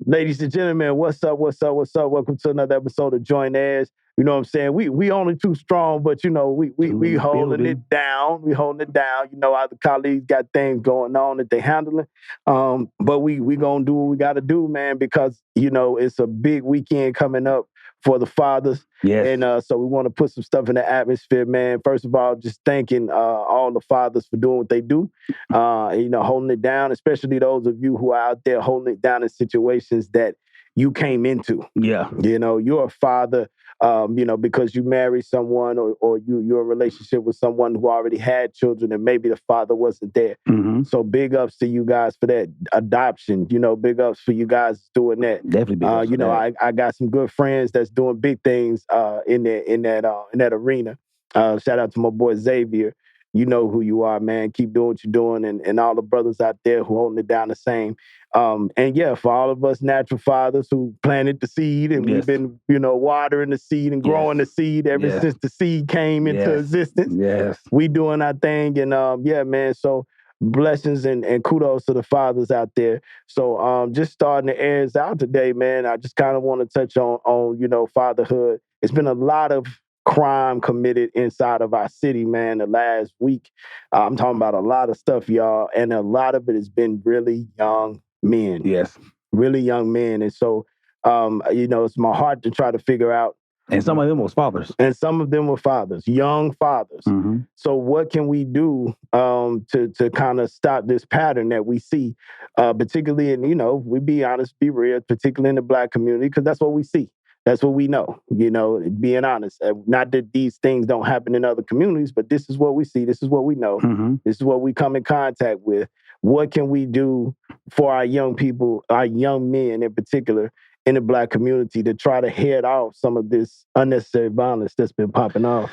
Ladies and gentlemen, what's up? What's up? What's up? Welcome to another episode of Joint Heirs. You know what I'm saying? We only too strong, but you know, we holding it down. We holding it down. You know, other colleagues got things going on that they handling. But we gonna do what we gotta do, man, because you know it's a big weekend coming up for the fathers. Yes. And so we want to put some stuff in the atmosphere, man. First of all, just thanking all the fathers for doing what they do. You know, holding it down, especially those of you who are out there holding it down in situations that you came into. Yeah. You know, you're a father, you know, because you married someone or you're in a relationship with someone who already had children and maybe the father wasn't there. Mm-hmm. So big ups to you guys for that adoption. You know, big ups for you guys doing that. Definitely big ups you know, that. I got some good friends that's doing big things in that arena. Shout out to my boy Xavier. You know who you are, man. Keep doing what you're doing, and all the brothers out there who holding it down the same. And yeah, for all of us natural fathers who planted the seed and we've been, you know, watering the seed and growing the seed ever since the seed came into existence. Yes. We doing our thing, and yeah, man. So blessings and kudos to the fathers out there. So just starting the airs out today, man. I just kind of want to touch on you know, fatherhood. It's been a lot of crime committed inside of our city, man, the last week. I'm talking about a lot of stuff, y'all, and a lot of it has been really young men. Yes. Really young men. And so, you know, it's my heart to try to figure out. And some of them was fathers. And some of them were fathers, young fathers. Mm-hmm. So what can we do to kind of stop this pattern that we see, particularly in, you know, we be honest, be real, particularly in the Black community, because that's what we see. That's what we know, you know, being honest. Not that these things don't happen in other communities, but this is what we see. This is what we know. Mm-hmm. This is what we come in contact with. What can we do for our young people, our young men in particular, in the Black community to try to head off some of this unnecessary violence that's been popping off?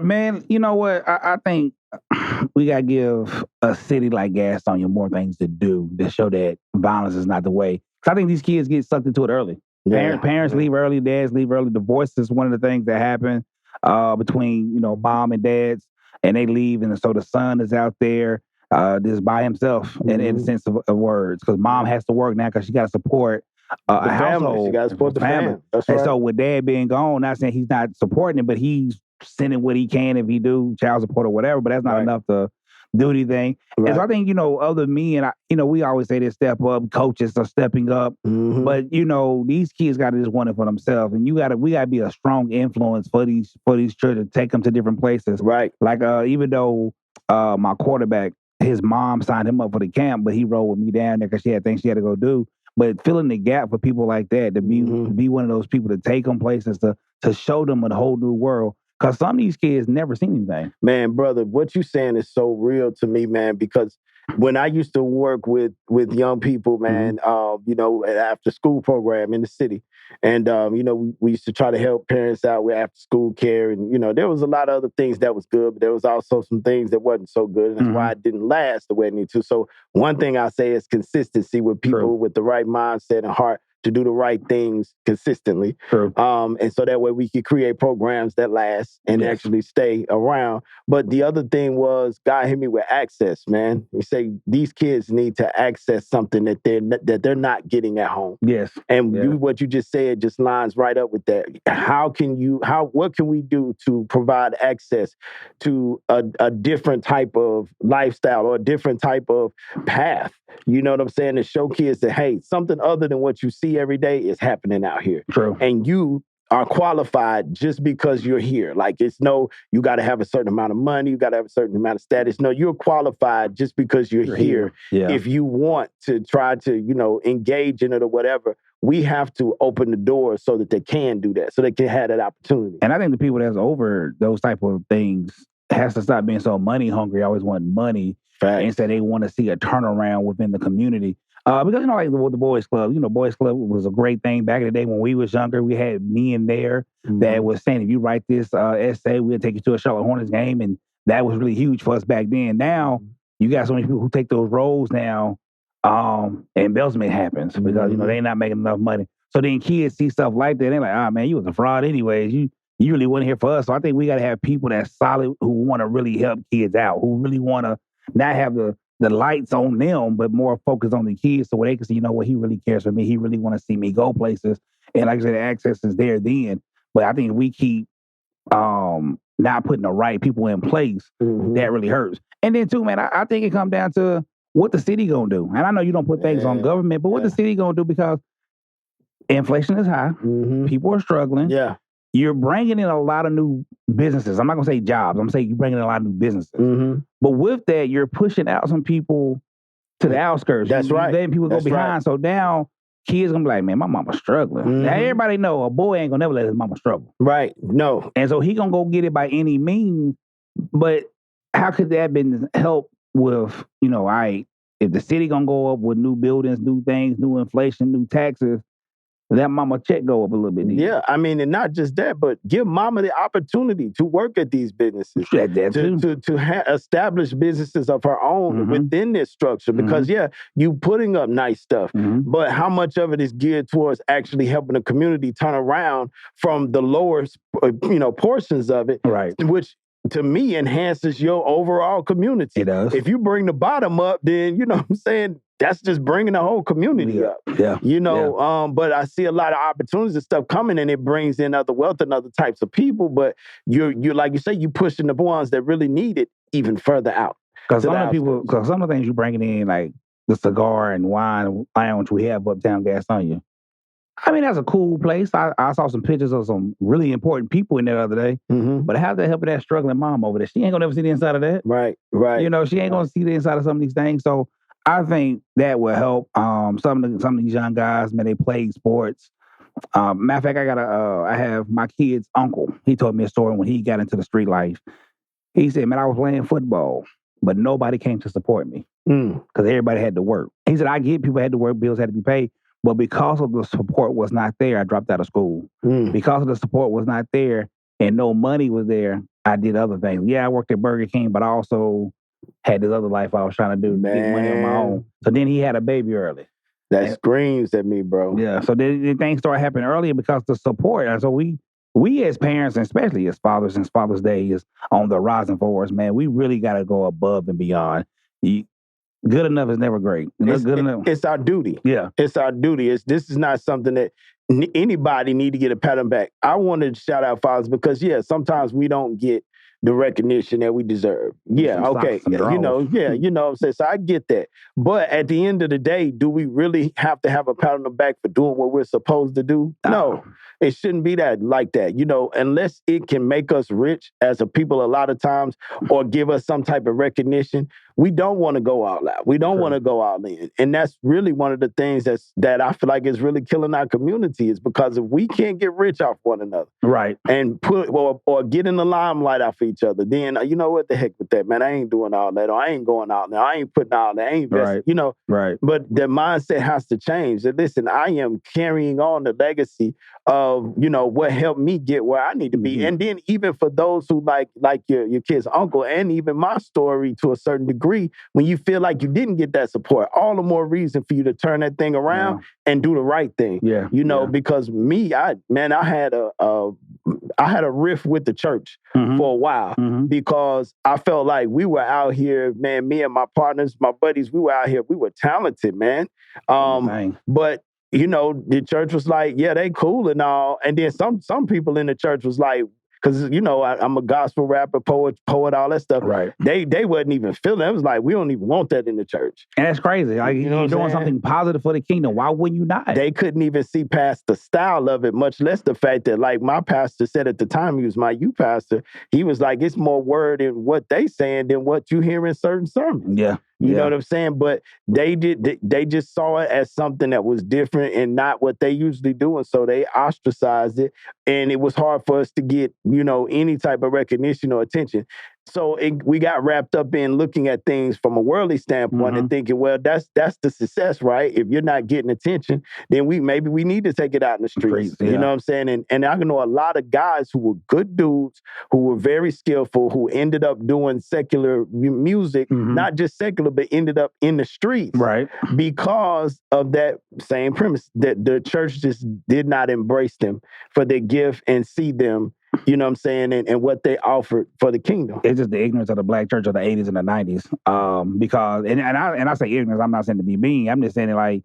Man, you know what? I think we got to give a city like Gastonia more things to do to show that violence is not the way. Because I think these kids get sucked into it early. Parents leave early, dads leave early. Divorce is one of the things that happen between, you know, mom and dads, and they leave, and so the son is out there just by himself in the sense of words, because mom has to work now because she got to support a household. She got to support the family. That's right. And so with dad being gone, not saying he's not supporting it, but he's sending what he can if he do, child support or whatever, but that's not enough to do anything. Right. And so I think, you know, other men, you know, we always say they step up, coaches are stepping up, but, you know, these kids got to just want it for themselves. And we got to be a strong influence for these children, take them to different places. Right. Like, even though my quarterback, his mom signed him up for the camp, but he rode with me down there because she had things she had to go do. But filling the gap for people like that, to be one of those people to take them places, to show them a whole new world. Because some of these kids never seen anything. Man, brother, what you saying is so real to me, man, because when I used to work with young people, man, you know, at after school program in the city, and, you know, we used to try to help parents out with after school care. And, you know, there was a lot of other things that was good, but there was also some things that wasn't so good. And that's why it didn't last the way it needed to. So one thing I say is consistency with people with the right mindset and heart to do the right things consistently. And so that way we could create programs that last and actually stay around. But the other thing was God hit me with access, man. He say these kids need to access something that they're not getting at home. Yes. And what you just said just lines right up with that. What can we do to provide access to a different type of lifestyle or a different type of path? You know what I'm saying? To show kids that, hey, something other than what you see every day is happening out here. True. And you are qualified just because you're here. Like, it's no, you got to have a certain amount of money, you got to have a certain amount of status. No, you're qualified just because you're here. Yeah. If you want to try to, you know, engage in it or whatever, we have to open the door so that they can do that, so they can have that opportunity. And I think the people that's over those type of things has to stop being so money hungry. Always want money. Instead, they want to see a turnaround within the community. Because, you know, like the Boys Club, you know, Boys Club was a great thing back in the day when we was younger. We had men there that was saying, if you write this essay, we'll take you to a Charlotte Hornets game. And that was really huge for us back then. Now, you got so many people who take those roles now, and embezzlement happens because, you know, they're not making enough money. So then kids see stuff like that. They're like, man, you was a fraud anyways. You really wasn't here for us. So I think we got to have people that's solid who want to really help kids out, who really want to not have the the lights on them, but more focused on the kids so they can see, you know what, he really cares for me. He really want to see me go places. And like I said, the access is there then. But I think if we keep not putting the right people in place, that really hurts. And then too, man, I think it comes down to what the city gonna do. And I know you don't put things on government, but what the city gonna do, because inflation is high, people are struggling. Yeah. You're bringing in a lot of new businesses. I'm not gonna say jobs. I'm gonna say you're bringing in a lot of new businesses. But with that, you're pushing out some people to the outskirts. That's right. Letting people go behind. Right. So now kids gonna be like, man, my mama's struggling. Now everybody know a boy ain't gonna never let his mama struggle. Right. No. And so he gonna go get it by any means. But how could that been helped with, you know, if the city gonna go up with new buildings, new things, new inflation, new taxes, that mama check go up a little bit. Yeah, I mean, and not just that, but give mama the opportunity to work at these businesses, to establish businesses of her own within this structure. Because you putting up nice stuff, but how much of it is geared towards actually helping the community turn around from the lower, portions of it, right? Which to me enhances your overall community. It does. If you bring the bottom up, then you know what I'm saying, that's just bringing the whole community up. Yeah. But I see a lot of opportunities and stuff coming, and it brings in other wealth and other types of people. But you're like you say, you pushing the ones that really need it even further out. Because some of the things you're bringing in, like the cigar and wine lounge we have uptown Gastonia. I mean, that's a cool place. I saw some pictures of some really important people in there the other day. But how's that helping that struggling mom over there? She ain't gonna ever see the inside of that. Right. You know, she ain't gonna see the inside of some of these things. So I think that will help. Some of these young guys, man, they played sports. Matter of fact, I have my kid's uncle. He told me a story when he got into the street life. He said, man, I was playing football, but nobody came to support me because everybody had to work. He said, I get people had to work, bills had to be paid. But because of the support was not there, I dropped out of school. Because of the support was not there and no money was there, I did other things. Yeah, I worked at Burger King, but I also had this other life I was trying to do, get money on my own. So then he had a baby early. That screams at me, bro. Yeah, so then things started happening earlier because the support. And so we as parents, and especially as fathers, since Father's Day is on the horizon for us, man, we really got to go above and beyond. Good enough is never great. Good enough. It's our duty. Yeah. It's our duty. This is not something that anybody need to get a pat on back. I wanted to shout out fathers because, sometimes we don't get the recognition that we deserve. Yeah, okay. You know what I'm saying? So I get that. But at the end of the day, do we really have to have a pat on the back for doing what we're supposed to do? No. It shouldn't be like that, unless it can make us rich as a people a lot of times or give us some type of recognition. We don't want to go all out. We don't want to go all in. And that's really one of the things that I feel like is really killing our community, is because if we can't get rich off one another, right, and put or get in the limelight off each other, then you know what, the heck with that, man. I ain't doing all that, or I ain't going out now. I ain't putting all that. I ain't investing, Right. But the mindset has to change. That listen, I am carrying on the legacy of what helped me get where I need to be. And then even for those who like your kid's uncle, and even my story to a certain degree, when you feel like you didn't get that support, all the more reason for you to turn that thing around and do the right thing. Because me, I had a rift with the church for a while because I felt like we were out here, man, me and my partners, my buddies, we were out here, we were talented, man. But the church was like, yeah, they cool and all. And then some people in the church was like, because, I'm a gospel rapper, poet, all that stuff. Right. They wasn't even feeling it. It was like, we don't even want that in the church. And that's crazy. Like, you're doing something positive for the kingdom. Why wouldn't you not? They couldn't even see past the style of it, much less the fact that, like my pastor said at the time, he was my youth pastor, he was like, it's more word in what they saying than what you hear in certain sermons. Yeah. You know what I'm saying? But they just saw it as something that was different and not what they usually do. And so they ostracized it. And it was hard for us to get, any type of recognition or attention. So we got wrapped up in looking at things from a worldly standpoint and thinking, well, that's the success, right? If you're not getting attention, then we need to take it out in the streets. You know what I'm saying? And I know a lot of guys who were good dudes, who were very skillful, who ended up doing secular music, not just secular, but ended up in the streets. Right. Because of that same premise, that the church just did not embrace them for their gift and see them you know what I'm saying, and what they offered for the kingdom. It's just the ignorance of the black church of the 80s and the 90s. Because I say ignorance, I'm not saying to be mean. I'm just saying like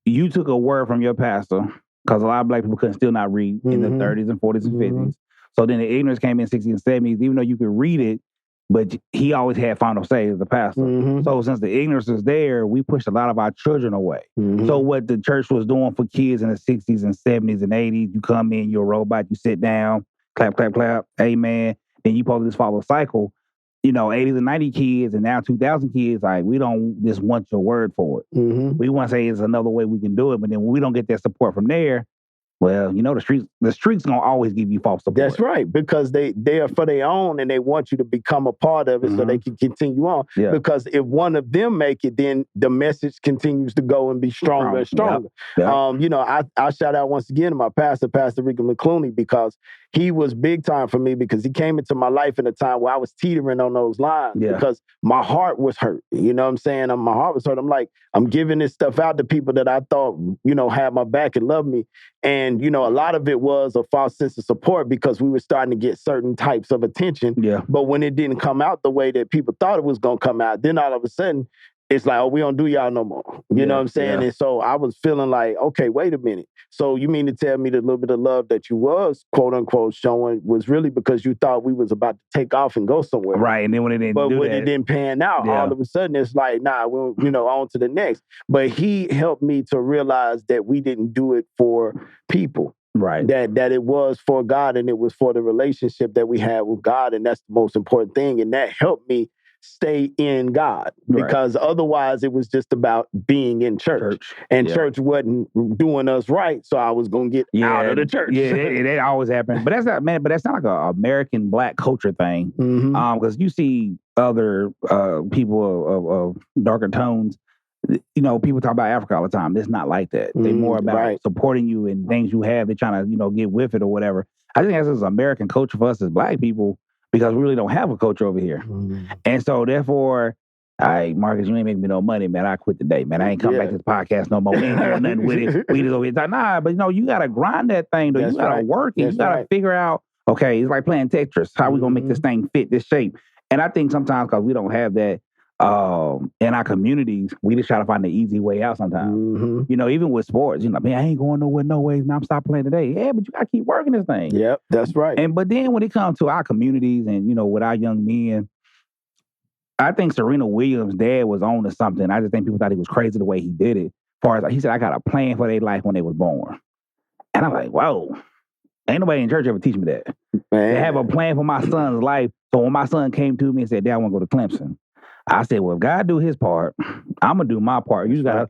you took a word from your pastor because a lot of black people couldn't still not read in the 30s and 40s and 50s. So then the ignorance came in 60s and 70s, even though you could read it, but he always had final say as the pastor. So since the ignorance is there, we pushed a lot of our children away. So what the church was doing for kids in the 60s and 70s and 80s, you come in, you're a robot, you sit down, clap, clap, clap, amen. Then you probably just follow a cycle. 80s and 90 kids and now 2000 kids, like, we don't just want your word for it. We want to say it's another way we can do it, but then when we don't get that support from there, well, the streets gonna always give you false support. That's right, because they are for their own and they want you to become a part of it so they can continue on. Yeah. Because if one of them make it, then the message continues to go and be stronger and stronger. Yep. I shout out once again to my pastor, Pastor Ricky McClooney, because he was big time for me because he came into my life in a time where I was teetering on those lines because my heart was hurt. You know what I'm saying? My heart was hurt. I'm like, I'm giving this stuff out to people that I thought, had my back and loved me. And, a lot of it was a false sense of support because we were starting to get certain types of attention. Yeah. But when it didn't come out the way that people thought it was going to come out, then all of a sudden, it's like, oh, we don't do y'all no more. You know what I'm saying? Yeah. And so I was feeling like, okay, wait a minute. So you mean to tell me the little bit of love that you was, quote unquote, showing was really because you thought we was about to take off and go somewhere. Right. And then when it didn't it didn't pan out, all of a sudden it's like, nah, we'll, on to the next. But he helped me to realize that we didn't do it for people. Right. That it was for God and it was for the relationship that we had with God. And that's the most important thing. And that helped me stay in God because otherwise it was just about being in church. And church wasn't doing us right. So I was going to get out of the church. Yeah, it always happens. But that's not like an American black culture thing. Because you see other people of darker tones, people talk about Africa all the time. It's not like that. They're more about supporting you and things you have. They're trying to, get with it or whatever. I think that's an American culture for us as black people because we really don't have a culture over here. And so therefore, all right, Marcus, you ain't making me no money, man. I quit today, man. I ain't coming back to this podcast no more. We ain't doing nothing with it. We just over here talking, nah, but you got to grind that thing, though. You got to work it. You got to figure out, okay, it's like playing Tetris. How we going to make this thing fit this shape? And I think sometimes because we don't have that, in our communities, we just try to find the easy way out sometimes. Even with sports, man, I ain't going nowhere, no ways, man. I'm stopping playing today. Yeah, but you got to keep working this thing. Yep, that's right. But then when it comes to our communities and, with our young men, I think Serena Williams' dad was on to something. I just think people thought he was crazy the way he did it. As far as he said, I got a plan for their life when they was born. And I'm like, whoa, ain't nobody in church ever teach me that. Man. They have a plan for my son's life. So when my son came to me and said, Dad, I want to go to Clemson. I said, well, if God do his part, I'm going to do my part. You just got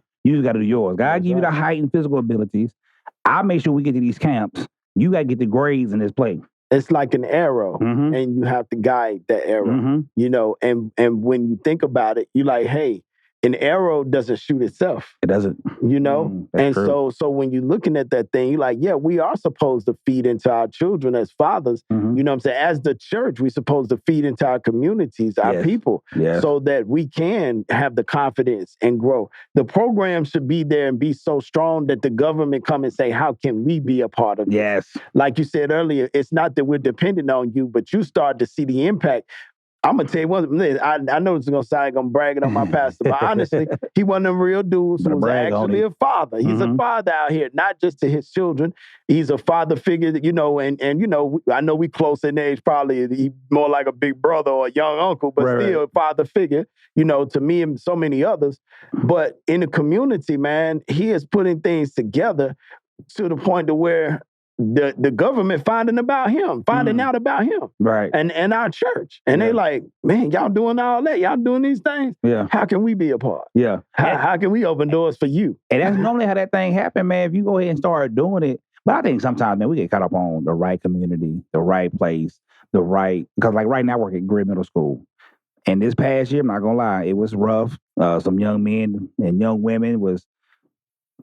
to do yours. God give you the height and physical abilities. I'll make sure we get to these camps. You got to get the grades in this play. It's like an arrow, and you have to guide that arrow, and when you think about it, you're like, hey, an arrow doesn't shoot itself. It doesn't. And true. so when you're looking at that thing, you're like, yeah, we are supposed to feed into our children as fathers. You know what I'm saying? As the church, we're supposed to feed into our communities, our people, so that we can have the confidence and grow. The program should be there and be so strong that the government come and say, how can we be a part of this? Like you said earlier, it's not that we're dependent on you, but you start to see the impact. I'm going to tell you one thing. I know it's going to sound like I'm bragging on my pastor, but honestly, he one of them real dudes who was actually a father. He's a father out here, not just to his children. He's a father figure, and I know we close in age, probably he more like a big brother or a young uncle, but still a father figure, to me and so many others. But in the community, man, he is putting things together to the point to where the government finding out about him. Right. And our church. And they like, man, y'all doing all that. Y'all doing these things. Yeah. How can we be a part? Yeah. How can we open doors for you? And that's normally how that thing happen, man. If you go ahead and start doing it. But I think sometimes, man, we get caught up on the right community, the right place, because like right now I work at Grid Middle School. And this past year, I'm not going to lie, it was rough. Some young men and young women was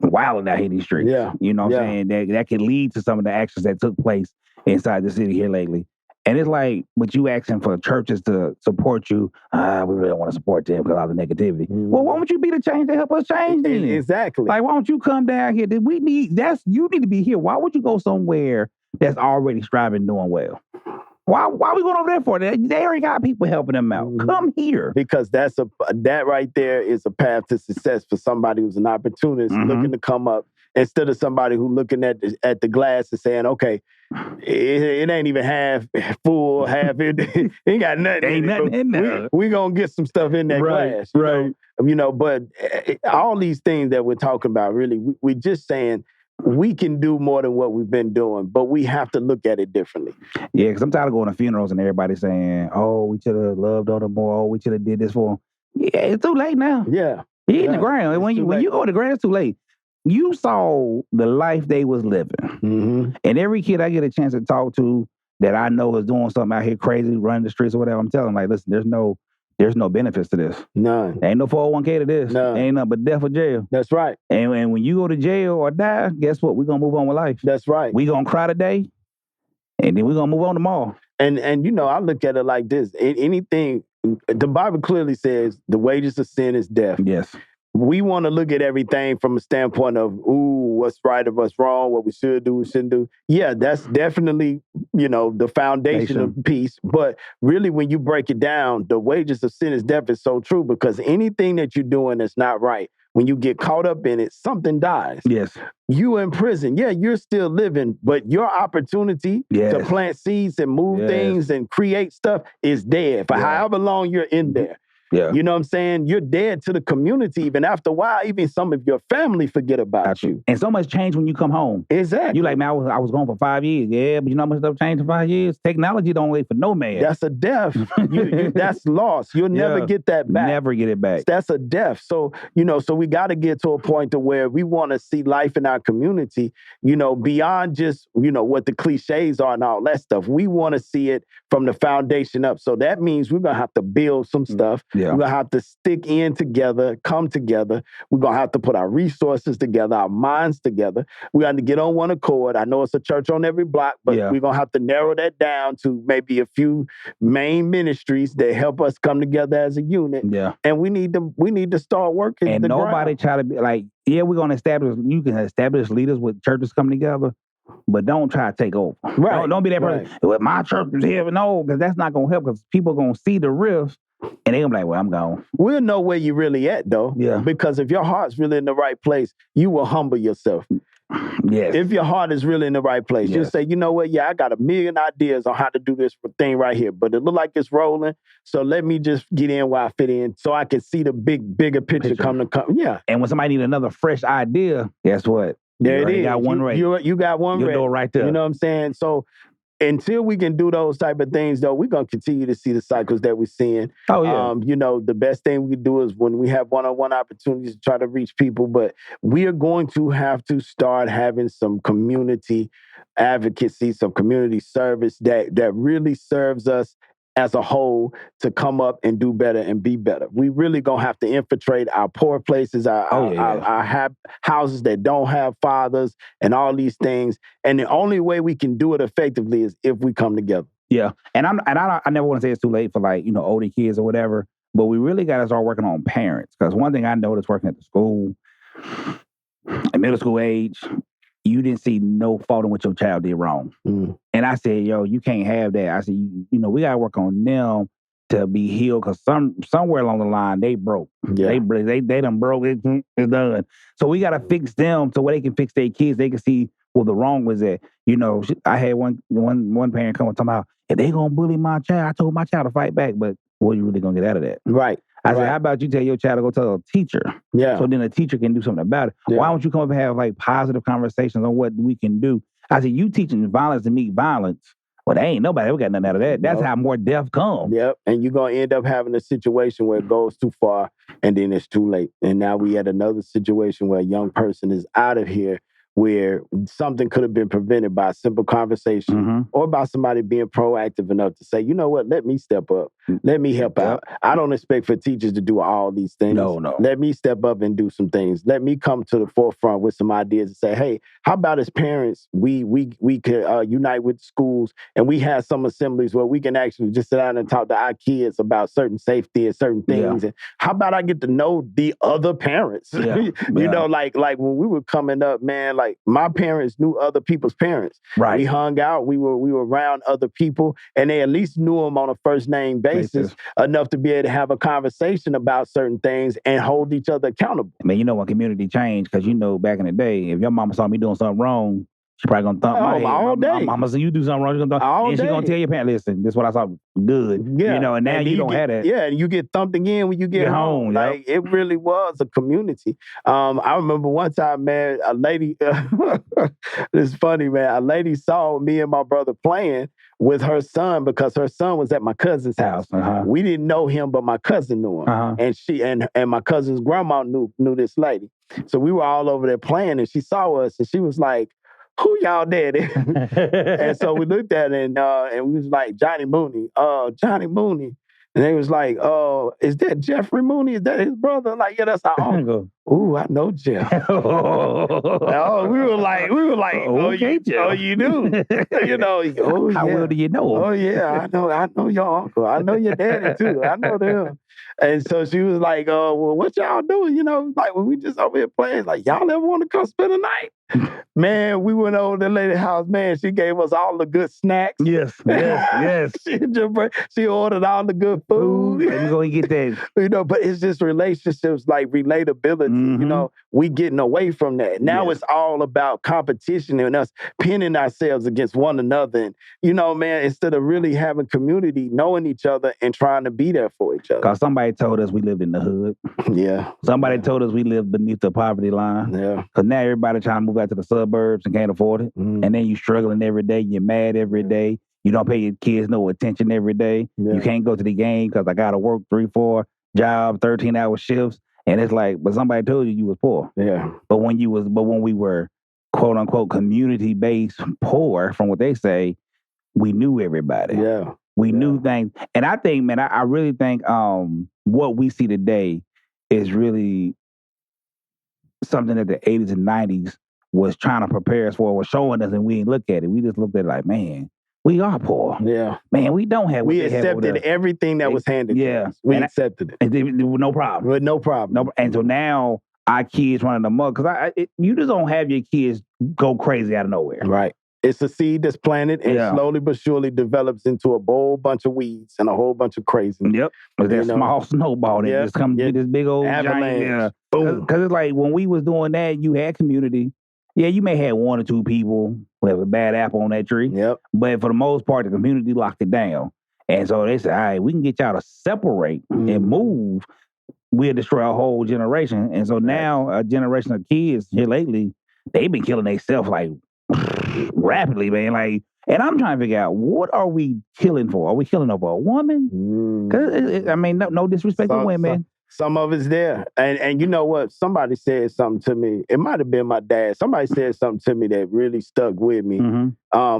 wilding out here in these streets. Yeah. You know what I'm saying? That could lead to some of the actions that took place inside the city here lately. And it's like, but you asking for churches to support you, we really don't want to support them because of all the negativity. Well, why don't you be the change to help us change then? Exactly. Like, why don't you come down here? You need to be here. Why would you go somewhere that's already striving, doing well. Why we going over there for? They already got people helping them out. Come here. Because that right there is a path to success for somebody who's an opportunist looking to come up, instead of somebody who looking at the glass and saying, okay, it ain't even half full, half it ain't got nothing. Ain't nothing in there. We gonna get some stuff in that glass, you know. But all these things that we're talking about, really, we just saying we can do more than what we've been doing, but we have to look at it differently. Yeah, because I'm tired of going to funerals and everybody saying, "Oh, we should have loved on them more. Oh, we should have did this for them." Yeah, it's too late now. Yeah, he in the ground. When you go to the ground, it's too late. You saw the life they was living, and every kid I get a chance to talk to that I know is doing something out here crazy, running the streets or whatever, I'm telling them, like, listen, there's no benefits to this. None. There ain't no 401k to this. None. Ain't nothing but death or jail. That's right. And when you go to jail or die, guess what? We're going to move on with life. That's right. We're going to cry today, and then we're going to move on tomorrow. And you know, I look at it like this. Anything, the Bible clearly says the wages of sin is death. Yes. We want to look at everything from a standpoint of, what's right or what's wrong, what we should do, we shouldn't do. Yeah, that's definitely, you know, the foundation of peace. But really, when you break it down, the wages of sin is death is so true, because anything that you're doing that's not right, when you get caught up in it, something dies. Yes. You in prison. Yeah, you're still living, but your opportunity to plant seeds and move things and create stuff is dead for however long you're in there. Yeah. You know what I'm saying? You're dead to the community. Even after a while, even some of your family forget about you. And so much change when you come home. Exactly. You like, man, I was gone for 5 years. Yeah, but you know how much stuff changed in 5 years? Technology don't wait for no man. That's a death. That's lost. You'll never get that back. Never get it back. That's a death. So, you know, so we got to get to a point to where we want to see life in our community, you know, beyond just, you know, what the cliches are and all that stuff. We want to see it from the foundation up. So that means we're going to have to build some stuff. Yeah. We're going to have to stick in together, come together. We're going to have to put our resources together, our minds together. We got to get on one accord. I know it's a church on every block, but we're going to have to narrow that down to maybe a few main ministries that help us come together as a unit. Yeah. And we need to start working. And nobody try to be like, you can establish leaders with churches coming together, but don't try to take over. Right. Don't be that person. Well, my church is here. No, because that's not going to help, because people are going to see the rifts and they're going to be like, well, I'm gone. We'll know where you're really at, though. Yeah. Because if your heart's really in the right place, you will humble yourself. Yes. If your heart is really in the right place, you'll say, you know what? Yeah, I got a million ideas on how to do this thing right here, but it look like it's rolling. So let me just get in where I fit in so I can see the bigger picture come. Yeah. And when somebody need another fresh idea, guess what? There it is. You got one ready. You got one ready. You'll do it right there. You know what I'm saying? So until we can do those type of things, though, we're going to continue to see the cycles that we're seeing. Oh, yeah. You know, the best thing we can do is when we have one-on-one opportunities to try to reach people, but we are going to have to start having some community advocacy, some community service that really serves us as a whole to come up and do better and be better. We really gonna have to infiltrate our poor places, our houses that don't have fathers, and all these things. And the only way we can do it effectively is if we come together. Yeah, and I never want to say it's too late for, like, you know, older kids or whatever, but we really got to start working on parents, because one thing I noticed working at the school, at middle school age, you didn't see no fault in what your child did wrong. And I said, yo, you can't have that. I said, you know, we got to work on them to be healed, because somewhere along the line, they broke. Yeah. They done broke. It's done. So we got to fix them so where they can fix their kids. They can see where the wrong was at. You know, I had one parent come and talk about, if they going to bully my child, I told my child to fight back, but what are you really going to get out of that? Right. I said, how about you tell your child to go tell a teacher? Yeah. So then the teacher can do something about it. Yeah. Why don't you come up and have, like, positive conversations on what we can do? I said, you teaching violence to meet violence. Well, there ain't nobody ever got nothing out of that. That's how more death comes. Yep. And you're going to end up having a situation where it goes too far and then it's too late. And now we had another situation where a young person is out of here, where something could have been prevented by a simple conversation or by somebody being proactive enough to say, you know what, let me step up. Let me help out. I don't expect for teachers to do all these things. No. Let me step up and do some things. Let me come to the forefront with some ideas and say, hey, how about as parents, we could unite with schools, and we have some assemblies where we can actually just sit down and talk to our kids about certain safety and certain things. And how about I get to know the other parents? You know, like when we were coming up, man, like like my parents knew other people's parents. Right. We hung out. We were around other people, and they at least knew them on a first name basis enough to be able to have a conversation about certain things and hold each other accountable. I mean, you know, when community changed, because you know, back in the day, if your mama saw me doing something wrong, she probably gonna thump my head. All day. My mama said, you do something wrong, she's gonna thump. All and day. She gonna tell your parents, listen, this is what I saw good. Yeah. You know, and now you don't have that. Yeah, and you get thumped again when you get home. Like, it really was a community. I remember one time, man, a lady, it's funny, man, a lady saw me and my brother playing with her son because her son was at my cousin's house. We didn't know him, but my cousin knew him. And she and my cousin's grandma knew this lady. So we were all over there playing, and she saw us, and she was like, who y'all daddy? And so we looked at it, and we was like, Johnny Mooney. Johnny Mooney. And they was like, is that Jeffrey Mooney? Is that his brother? Like, yeah, that's our uncle. Ooh, I know Jeff. We were like, okay, Jeff. Oh, you do? You know, how well do you know him? Oh yeah, I know your uncle. I know your daddy too. I know them. And so she was like, well, what y'all doing? You know, like when we just over here playing, like, y'all ever want to come spend a night? Man, we went over to the lady's house, man. She gave us all the good snacks. Yes. She ordered all the good food. Let me go and get that. You know, but it's just relationships, like relatability. You know, we getting away from that. Now it's all about competition and us pinning ourselves against one another. And, you know, man, instead of really having community, knowing each other and trying to be there for each other. Because somebody told us we lived in the hood. Yeah. Somebody told us we lived beneath the poverty line. Yeah. Because now everybody trying to move out to the suburbs and can't afford it. And then you struggling every day. You're mad every day. You don't pay your kids no attention every day. Yeah. You can't go to the game because I got to work 3-4 jobs, 13-hour shifts. And it's like, but somebody told you was poor. Yeah. But when we were quote unquote community based poor, from what they say, we knew everybody. Yeah. We knew things. And I think, man, I really think what we see today is really something that the 80s and 90s was trying to prepare us for, was showing us, and we didn't look at it. We just looked at it like, man, we are poor. Yeah. Man, we don't have what we they have over accepted there. everything that was handed to us. We accepted it. No problem. With no problem. And so now our kids running amok, because you just don't have your kids go crazy out of nowhere. Right. It's a seed that's planted and slowly but surely develops into a whole bunch of weeds and a whole bunch of crazy. Yep. With that small snowball that just comes with this big old avalanche. Giant. Boom. Because it's like when we was doing that, you had community. Yeah, you may have 1 or 2 people who have a bad apple on that tree. Yep. But for the most part, the community locked it down. And so they said, all right, we can get y'all to separate and move. We'll destroy a whole generation. And so now a generation of kids here lately, they've been killing themselves like rapidly, man. Like, and I'm trying to figure out, what are we killing for? Are we killing over a woman? Because I mean, no disrespect to women. Some of it's there. And you know what? Somebody said something to me. It might have been my dad. Somebody said something to me that really stuck with me.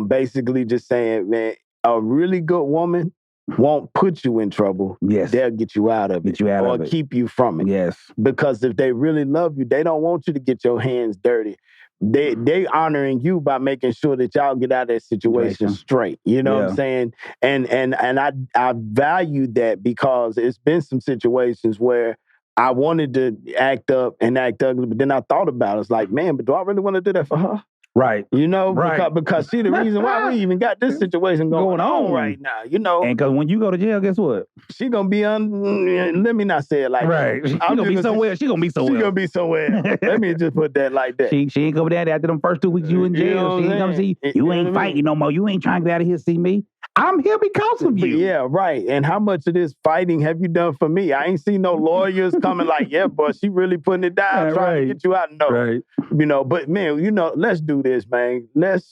Basically just saying, man, a really good woman won't put you in trouble. Yes. They'll get you out of it. Or keep you from it. Yes. Because if they really love you, they don't want you to get your hands dirty. They honoring you by making sure that y'all get out of that situation straight. You know what I'm saying? And I value that, because it's been some situations where I wanted to act up and act ugly, but then I thought about it. It's like, man, but do I really want to do that for her? Right. You know, because she the reason why we even got this situation going on right now, you know. And because when you go to jail, guess what? She gonna be let me not say it like that. She gonna be somewhere. She gonna be somewhere. She gonna be somewhere. Let me just put that like that. She ain't coming down there after them first 2 weeks you in jail. You know she ain't come see you. You ain't fighting no more. You ain't trying to get out of here to see me. I'm here because of you. Yeah, right. And how much of this fighting have you done for me? I ain't seen no lawyers coming like, yeah, but she really putting it down, trying to get you out. No. Right. You know, but man, you know, let's do this, man. Let's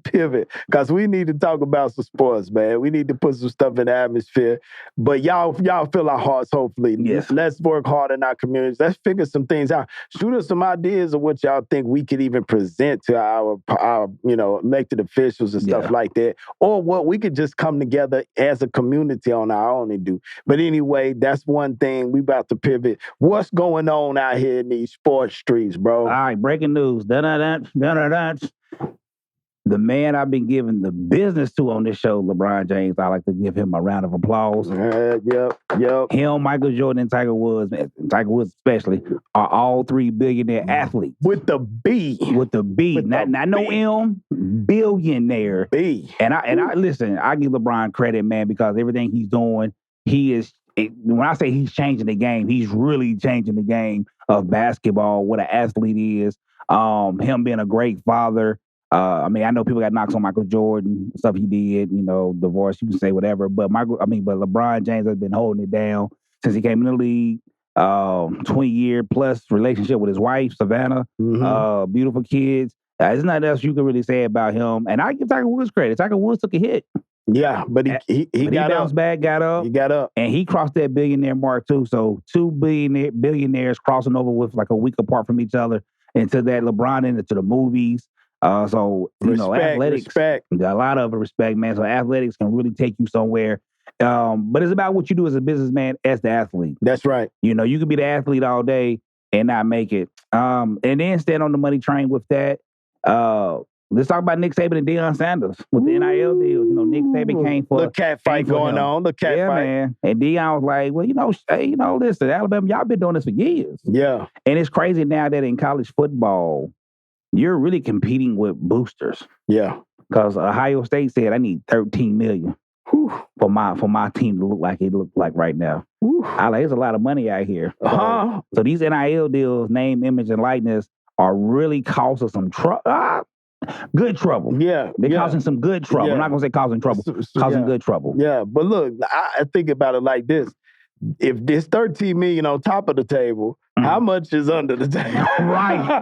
pivot, because we need to talk about some sports, man. We need to put some stuff in the atmosphere. But y'all fill our hearts, hopefully. Yes. Let's work hard in our communities. Let's figure some things out. Shoot us some ideas of what y'all think we could even present to our elected officials and stuff like that. Or what we could just come together as a community on our own and do. But anyway, that's one thing. We about to pivot. What's going on out here in these sports streets, bro? All right, breaking news. the man I've been giving the business to on this show, LeBron James, I like to give him a round of applause. Yep. Him, Michael Jordan, and Tiger Woods, especially, are all three billionaire athletes. With the B. With the B. Not no M, billionaire. B. And I listen, I give LeBron credit, man, because everything he's doing, when I say he's changing the game, he's really changing the game of basketball, what an athlete is. Him being a great father. I know people got knocks on Michael Jordan, stuff he did, divorce, you can say whatever. But LeBron James has been holding it down since he came in the league. 20-year plus relationship with his wife, Savannah. Beautiful kids. There's nothing else you can really say about him. And I give Tiger Woods credit. Tiger Woods took a hit. Yeah, but he bounced back, got up. He got up. And he crossed that billionaire mark too. So two billionaires crossing over with like a week apart from each other into that LeBron into the movies. Athletics, a lot of respect, man. So athletics can really take you somewhere. But it's about what you do as a businessman, as the athlete. That's right. You can be the athlete all day and not make it. And then stand on the money train with that. Let's talk about Nick Saban and Deion Sanders with the NIL deals. Nick Saban came for the cat fight going on. The cat fight, man. And Deion was like, well, listen, Alabama, y'all been doing this for years. Yeah. And it's crazy now that in college football, you're really competing with boosters. Yeah. Because Ohio State said, I need $13 million for my team to look like it looked like right now. There's a lot of money out here. So these NIL deals, name, image, and likeness, are really causing some good trouble. Yeah. They're causing some good trouble. I'm not going to say causing trouble. Causing good trouble. Yeah. But look, I think about it like this. If there's $13 million on top of the table, how much is under the table? Right.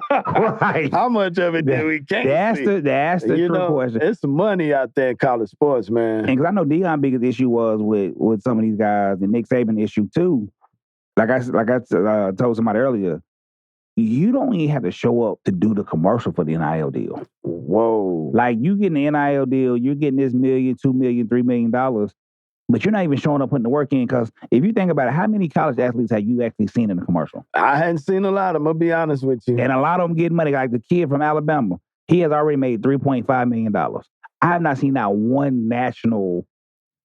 How much of it do we can't see? That's the true question. There's some money out there in college sports, man. And because I know Deion's biggest issue was with some of these guys, and Nick Saban's issue too. Like I told somebody earlier, you don't even have to show up to do the commercial for the NIL deal. Whoa. Like you getting the NIL deal, you're getting this $1 million, $2 million, $3 million, but you're not even showing up putting the work in. Because if you think about it, how many college athletes have you actually seen in a commercial? I hadn't seen a lot. I'm going to be honest with you. And a lot of them getting money. Like the kid from Alabama, he has already made $3.5 million. I have not seen not one national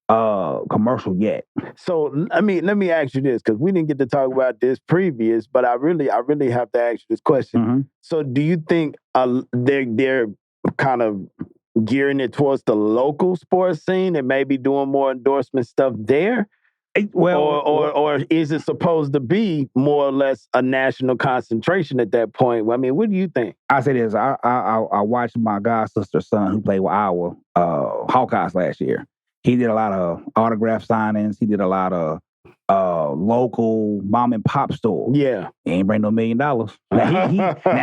commercial yet. So let me ask you this, because we didn't get to talk about this previous, but I really have to ask you this question. Mm-hmm. So do you think they're kind of gearing it towards the local sports scene and maybe doing more endorsement stuff there? Or is it supposed to be more or less a national concentration at that point? I mean, what do you think? I say this. I watched my god sister's son who played with Iowa Hawkeyes last year. He did a lot of autograph signings. He did a lot of local mom and pop stores. Yeah. He ain't bring no $1 million. Now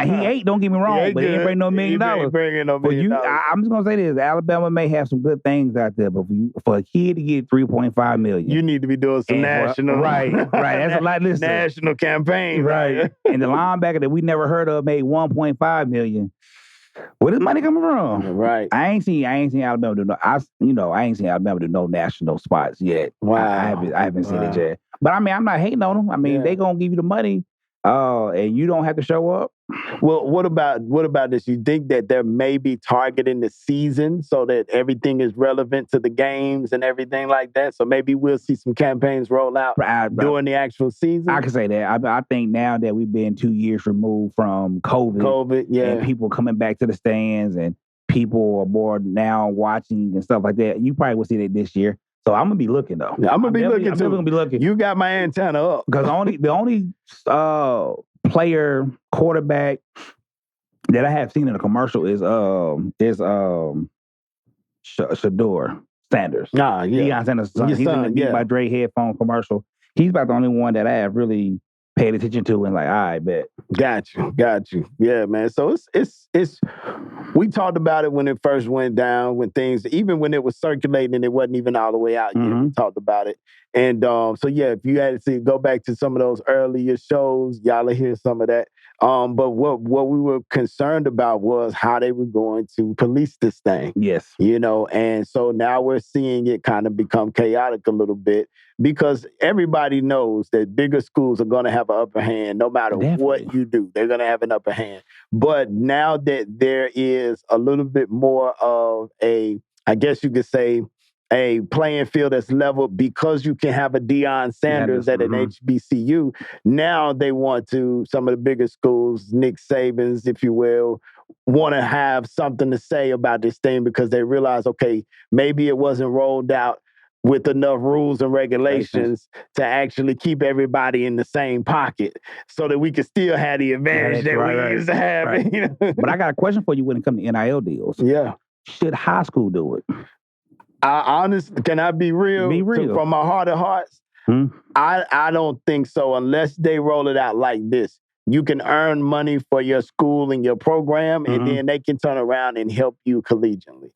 he ate, don't get me wrong, but he ain't bring no $1 million. He ain't bringing no $1 million. I'm just going to say this. Alabama may have some good things out there, but for a kid to get $3.5 million. You need to be doing some national. Right. That's a lot. Listen, national campaign. Right. And the linebacker that we never heard of made $1.5 million. Where is money coming from? Right. I ain't seen Alabama do no. I ain't seen Alabama do no national spots yet. Wow. I haven't seen it yet. But I mean, I'm not hating on them. They gonna give you the money, and you don't have to show up. Well, what about this? You think that they're maybe targeting the season so that everything is relevant to the games and everything like that? So maybe we'll see some campaigns roll out during the actual season? I can say that. I think now that we've been 2 years removed from COVID, and people coming back to the stands and people are more now watching and stuff like that, you probably will see that this year. So I'm gonna be looking though. I'm gonna be looking too. I'm gonna be looking. You got my antenna up because the only player quarterback that I have seen in a commercial is Shador Sanders. Deion Sanders' son. He's in the Beat by Dre headphone commercial. He's about the only one that I have really paid attention to and like, I bet. Got you. Yeah, man. So it's we talked about it when it first went down, even when it was circulating, it wasn't even all the way out yet. We talked about it. And if you had to go back to some of those earlier shows, y'all will hear some of that. But what we were concerned about was how they were going to police this thing. Yes. And so now we're seeing it kind of become chaotic a little bit because everybody knows that bigger schools are going to have an upper hand no matter what you do. They're going to have an upper hand. But now that there is a little bit more of I guess you could say, a playing field that's level because you can have a Deion Sanders at an HBCU. Now they want some of the bigger schools, Nick Saban's, if you will, want to have something to say about this thing because they realize, okay, maybe it wasn't rolled out with enough rules and regulations to actually keep everybody in the same pocket so that we can still have the advantage that we used to have. Right. But I got a question for you when it comes to NIL deals. Yeah. Should high school do it? Can I be real? Be real. From my heart of hearts, I don't think so unless they roll it out like this. You can earn money for your school and your program, and then they can turn around and help you collegiately.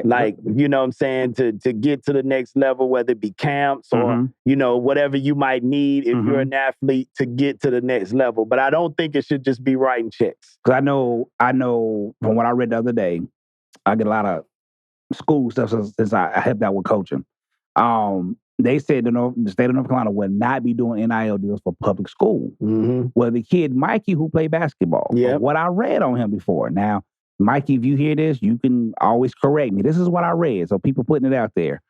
Like, you know what I'm saying, to get to the next level, whether it be camps or, whatever you might need if you're an athlete to get to the next level. But I don't think it should just be writing checks. Because I know from what I read the other day, I get a lot of school stuff since I helped out with coaching. They said the state of North Carolina would not be doing NIL deals for public school. Well, the kid Mikey who played basketball, what I read on him before. Now, Mikey, if you hear this, you can always correct me. This is what I read, so people putting it out there.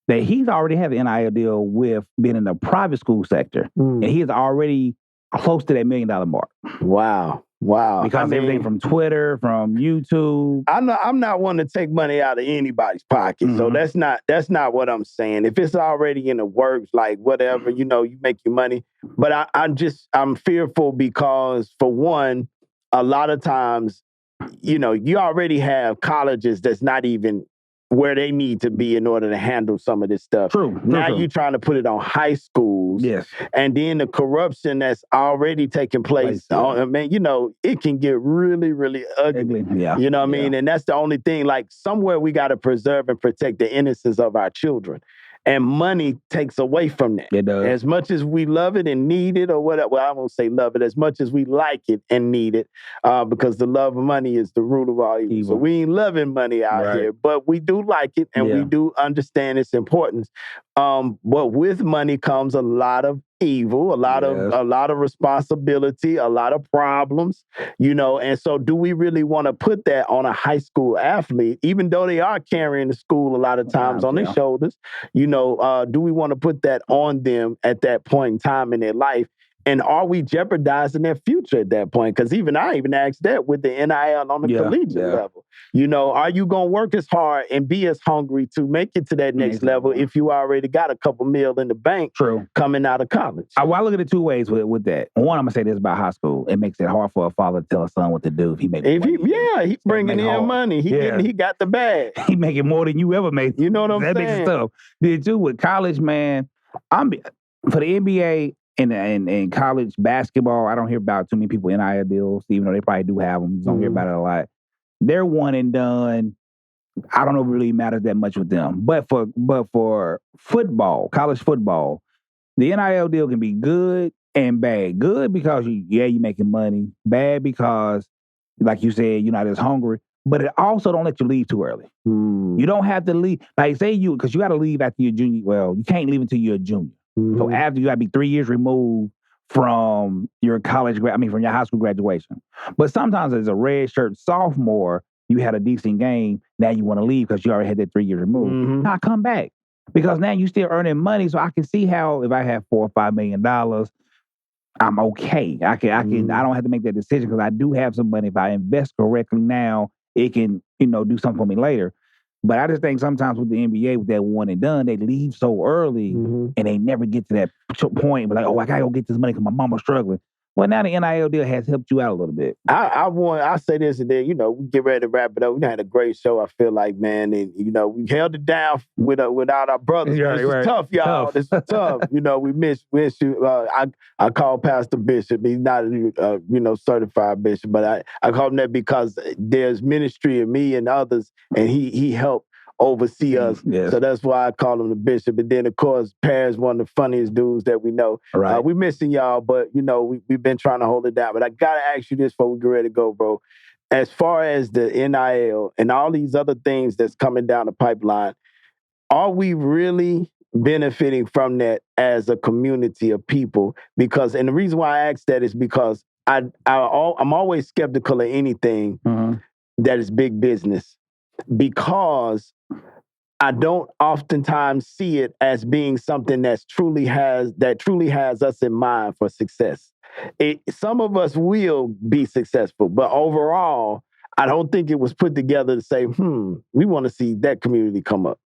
That he's already have an NIL deal with being in the private school sector, and he is already close to that $1 million mark. Wow. Because everything from Twitter, from YouTube. I'm not one to take money out of anybody's pocket. So that's not what I'm saying. If it's already in the works, like whatever, you make your money. But I'm fearful because for one, a lot of times, you already have colleges that's not even where they need to be in order to handle some of this stuff. True. Now you're trying to put it on high schools. Yes. And then the corruption that's already taking place, it can get really, really ugly. Yeah. You know what I mean? And that's the only thing, like somewhere we got to preserve and protect the innocence of our children. And money takes away from that. It does. As much as we love it and need it or whatever, well, I won't say love it, as much as we like it and need it, because the love of money is the root of all evil. So we ain't loving money out here, but we do like it and we do understand its importance. But with money comes a lot of evil, a lot of responsibility, a lot of problems, and so do we really want to put that on a high school athlete, even though they are carrying the school a lot of times on their shoulders? Do we want to put that on them at that point in time in their life? And are we jeopardizing their future at that point? Because I even asked that with the NIL on the collegiate level. Are you going to work as hard and be as hungry to make it to that next level if you already got a couple mil in the bank coming out of college? I look at it two ways with that. One, I'm going to say this about high school. It makes it hard for a father to tell a son what to do if he makes money. He's bringing in money. He got the bag. He making more than you ever made. You know what I'm saying? That makes it tough. Did you with college, man? For the NBA, and college basketball, I don't hear about too many people NIL deals, even though they probably do have them. Don't hear about it a lot. They're one and done. I don't know if it really matters that much with them. But for football, college football, the NIL deal can be good and bad. Good because you're making money. Bad because, like you said, you're not as hungry. But it also don't let you leave too early. You don't have to leave. Like because you got to leave after your junior. Well, you can't leave until you're a junior. So after you got to be 3 years removed from your from your high school graduation. But sometimes as a red shirt sophomore, you had a decent game. Now you want to leave because you already had that 3 years removed. Now come back because now you still earning money. So I can see how if I have $4 or $5 million, I'm okay. I don't have to make that decision because I do have some money. If I invest correctly now, it can do something for me later. But I just think sometimes with the NBA, with that one and done, they leave so early and they never get to that point. But like, I gotta go get this money because my mama's struggling. Well, now the NIL deal has helped you out a little bit. I say this and then, we get ready to wrap it up. We had a great show, I feel like, man. And, we held it down without our brothers. This is tough, y'all. This is tough. We miss you. I call Pastor Bishop. He's not a, certified bishop, but I call him that because there's ministry in me and others, and he helped oversee us. Yes. So that's why I call him the bishop. And then, of course, Per's one of the funniest dudes that we know. Right. We missing y'all, but, we've been trying to hold it down. But I got to ask you this before we get ready to go, bro. As far as the NIL and all these other things that's coming down the pipeline, are we really benefiting from that as a community of people? And the reason why I ask that is because I'm always skeptical of anything that is big business, because I don't oftentimes see it as being something that truly has us in mind for success. Some of us will be successful, but overall, I don't think it was put together to say, we want to see that community come up.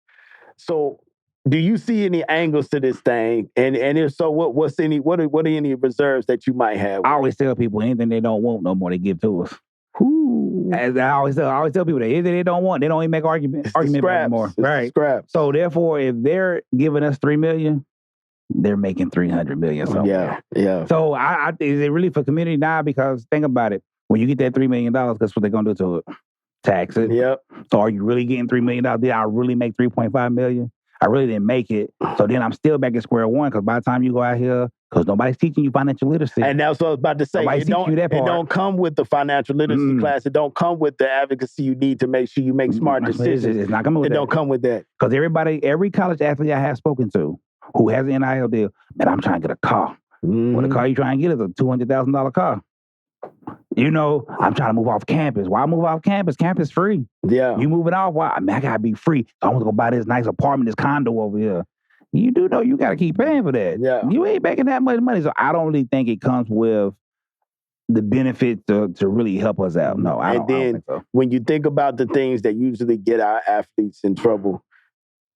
So, do you see any angles to this thing? And if so, what are any reserves that you might have? I always tell people anything they don't want no more, they give to us. As I always tell people that anything they don't want, they don't even make argument anymore. Right. So therefore, if they're giving us $3 million, they're making $300 million somewhere. Yeah. So is it really for community now? Because think about it. When you get that $3 million, guess what they're gonna do to it? Tax it. Yep. So are you really getting $3 million? Did I really make $3.5 million? I really didn't make it. So then I'm still back at square one, because by the time you go out here, because nobody's teaching you financial literacy. And that's what I was about to say. It don't come with the financial literacy class. It don't come with the advocacy you need to make sure you make smart decisions. It's not coming with that. It don't come with that. Because every college athlete I have spoken to who has an NIL deal, man, I'm trying to get a car. Well, the car you trying to get is a $200,000 car. I'm trying to move off campus. Why move off campus? Campus free. Yeah. You moving off? Why? I mean, I gotta be free. I want to go buy this nice apartment, this condo over here. You do know you gotta keep paying for that. Yeah. You ain't making that much money. So I don't really think it comes with the benefit to really help us out. No, I don't think so. When you think about the things that usually get our athletes in trouble,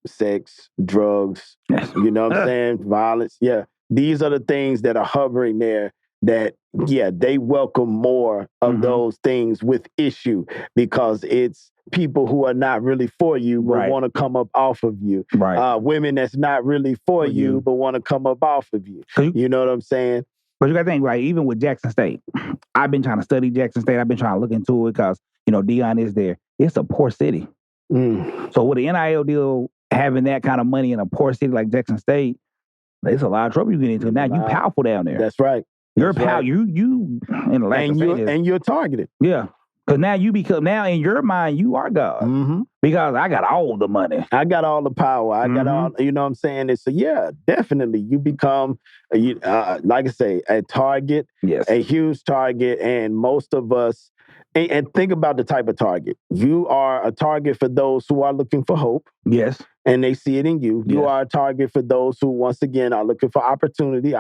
sex, drugs, you know what I'm saying? Violence. Yeah. These are the things that are hovering there that, they welcome more of those things with issue, because it's people who are not really for you but want to come up off of you. Right. Women that's not really for you but want to come up off of you. You know what I'm saying? But you got to think, like, even with Jackson State, I've been trying to study Jackson State. I've been trying to look into it because, Dion is there. It's a poor city. So with the NIL deal, having that kind of money in a poor city like Jackson State, there's a lot of trouble you get into. Now you powerful down there. That's right. You're powerful. You in the and you're targeted. Yeah. Because now in your mind, you are God. Because I got all the money. I got all the power. I got all, you know what I'm saying? So definitely. You become, like I say, a target, a huge target. And most of us, and think about the type of target. You are a target for those who are looking for hope. Yes. And they see it in you. You are a target for those who, once again, are looking for opportunities.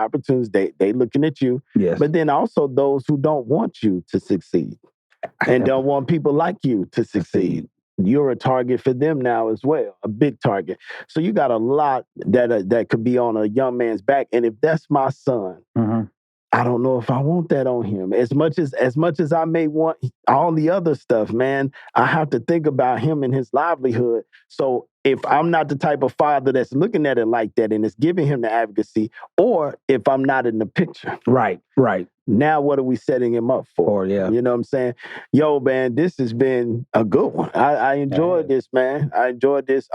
They looking at you. Yes. But then also those who don't want you to succeed and don't want people like you to succeed. You're a target for them now as well, a big target. So you got a lot that could be on a young man's back. And if that's my son, I don't know if I want that on him. As much as I may want all the other stuff, man, I have to think about him and his livelihood. So if I'm not the type of father that's looking at it like that and is giving him the advocacy, or if I'm not in the picture. Right. Now what are we setting him up for? You know what I'm saying? Yo, man, this has been a good one. I enjoyed this, man. I enjoyed this.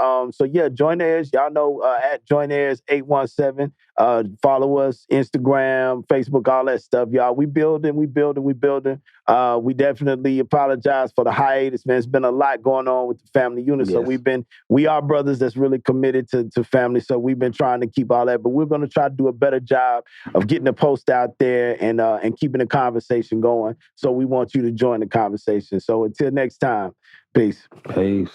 Join Heirs. Y'all know at Join Heirs 817. Follow us, Instagram, Facebook, all that stuff, y'all. We building. We definitely apologize for the hiatus, man. It's been a lot going on with the family unit. So we are brothers that's really committed to family. So we've been trying to keep all that, but we're going to try to do a better job of getting the post out there and keeping the conversation going. So we want you to join the conversation. So until next time, peace. Peace.